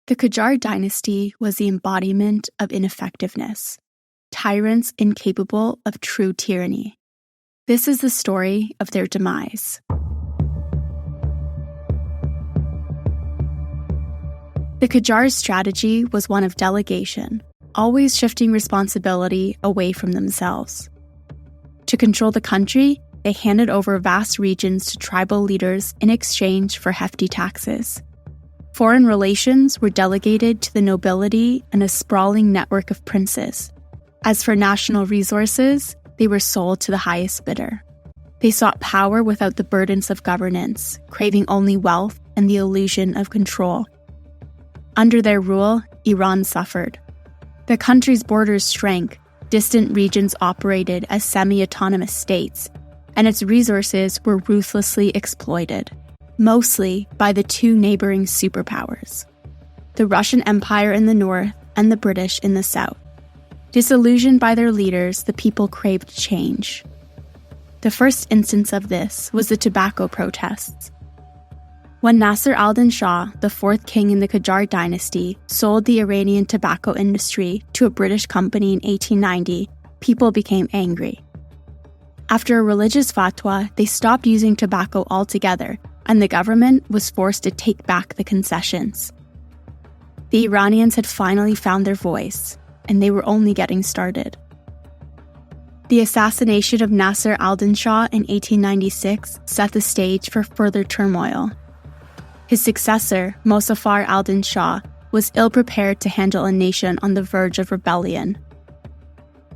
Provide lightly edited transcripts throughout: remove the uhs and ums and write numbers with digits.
The Qajar dynasty was the embodiment of ineffectiveness, tyrants incapable of true tyranny. This is the story of their demise. The Qajar's strategy was one of delegation, always shifting responsibility away from themselves. To control the country, they handed over vast regions to tribal leaders in exchange for hefty taxes. Foreign relations were delegated to the nobility and a sprawling network of princes. As for national resources, they were sold to the highest bidder. They sought power without the burdens of governance, craving only wealth and the illusion of control. Under their rule, Iran suffered. The country's borders shrank, distant regions operated as semi-autonomous states, and its resources were ruthlessly exploited, mostly by the two neighboring superpowers, the Russian Empire in the north and the British in the south. Disillusioned by their leaders, the people craved change. The first instance of this was the tobacco protests. When Nasser al-Din Shah, the fourth king in the Qajar dynasty, sold the Iranian tobacco industry to a British company in 1890, people became angry. After a religious fatwa, they stopped using tobacco altogether, and the government was forced to take back the concessions. The Iranians had finally found their voice, and they were only getting started. The assassination of Nasser al-Din Shah in 1896 set the stage for further turmoil. His successor, Mozaffar al-Din Shah, was ill-prepared to handle a nation on the verge of rebellion.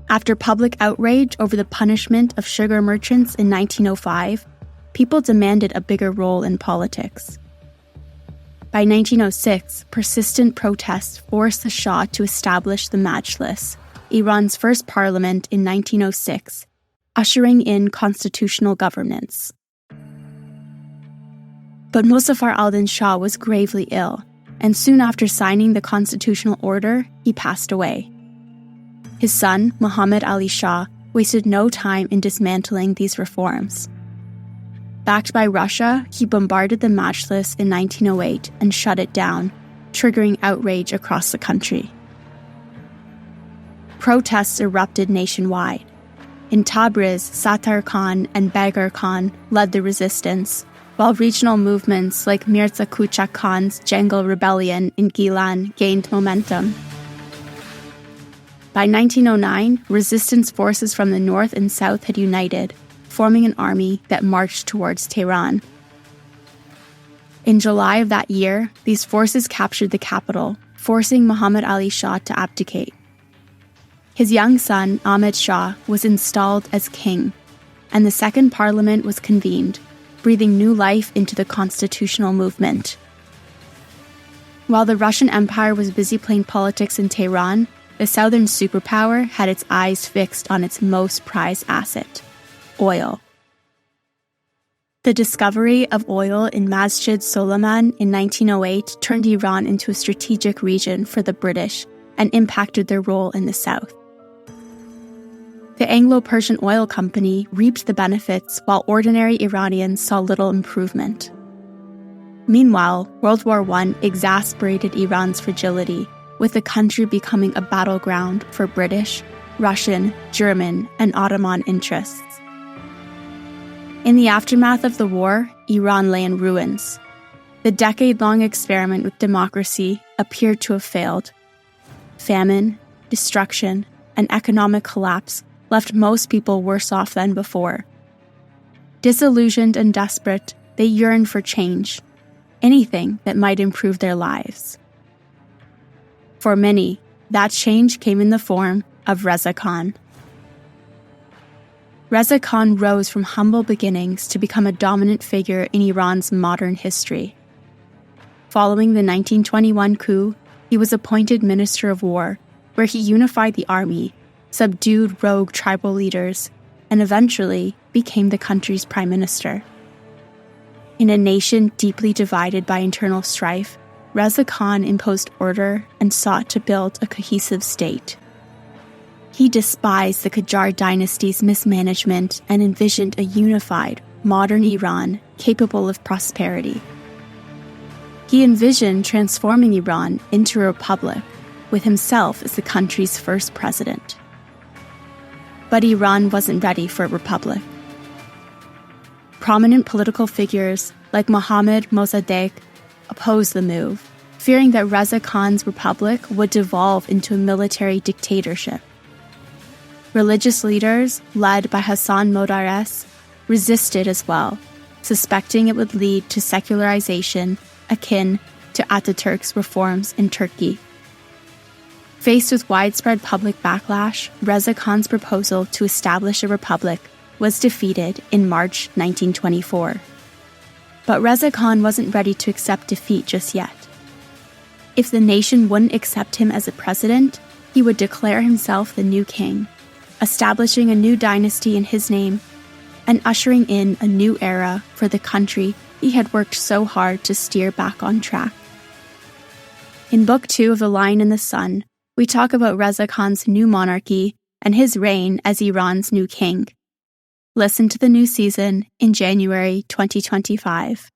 After public outrage over the punishment of sugar merchants in 1905, people demanded a bigger role in politics. By 1906, persistent protests forced the Shah to establish the Majlis, Iran's first parliament in 1906, ushering in constitutional governance. But Mozaffar al-Din Shah was gravely ill, and soon after signing the constitutional order, he passed away. His son, Muhammad Ali Shah, wasted no time in dismantling these reforms. Backed by Russia, he bombarded the Majlis in 1908 and shut it down, triggering outrage across the country. Protests erupted nationwide. In Tabriz, Sattar Khan and Baghar Khan led the resistance, while regional movements like Mirza Kuchak Khan's Jangal Rebellion in Gilan gained momentum. By 1909, resistance forces from the north and south had united, forming an army that marched towards Tehran. In July of that year, these forces captured the capital, forcing Muhammad Ali Shah to abdicate. His young son, Ahmed Shah, was installed as king, and the second parliament was convened, breathing new life into the constitutional movement. While the Russian Empire was busy playing politics in Tehran, the southern superpower had its eyes fixed on its most prized asset: oil. The discovery of oil in Masjid Soliman in 1908 turned Iran into a strategic region for the British and impacted their role in the south. The Anglo-Persian Oil Company reaped the benefits while ordinary Iranians saw little improvement. Meanwhile, World War I exacerbated Iran's fragility, with the country becoming a battleground for British, Russian, German, and Ottoman interests. In the aftermath of the war, Iran lay in ruins. The decade-long experiment with democracy appeared to have failed. Famine, destruction, and economic collapse left most people worse off than before. Disillusioned and desperate, they yearned for change, anything that might improve their lives. For many, that change came in the form of Reza Khan. Reza Khan rose from humble beginnings to become a dominant figure in Iran's modern history. Following the 1921 coup, he was appointed Minister of War, where he unified the army, subdued rogue tribal leaders, and eventually became the country's prime minister. In a nation deeply divided by internal strife, Reza Khan imposed order and sought to build a cohesive state. He despised the Qajar dynasty's mismanagement and envisioned a unified, modern Iran capable of prosperity. He envisioned transforming Iran into a republic, with himself as the country's first president. But Iran wasn't ready for a republic. Prominent political figures like Mohammad Mossadegh opposed the move, fearing that Reza Khan's republic would devolve into a military dictatorship. Religious leaders, led by Hassan Modarres, resisted as well, suspecting it would lead to secularization akin to Ataturk's reforms in Turkey. Faced with widespread public backlash, Reza Khan's proposal to establish a republic was defeated in March 1924. But Reza Khan wasn't ready to accept defeat just yet. If the nation wouldn't accept him as a president, he would declare himself the new king, establishing a new dynasty in his name and ushering in a new era for the country he had worked so hard to steer back on track. In Book 2 of The Lion and the Sun, we talk about Reza Khan's new monarchy and his reign as Iran's new king. Listen to the new season in January 2025.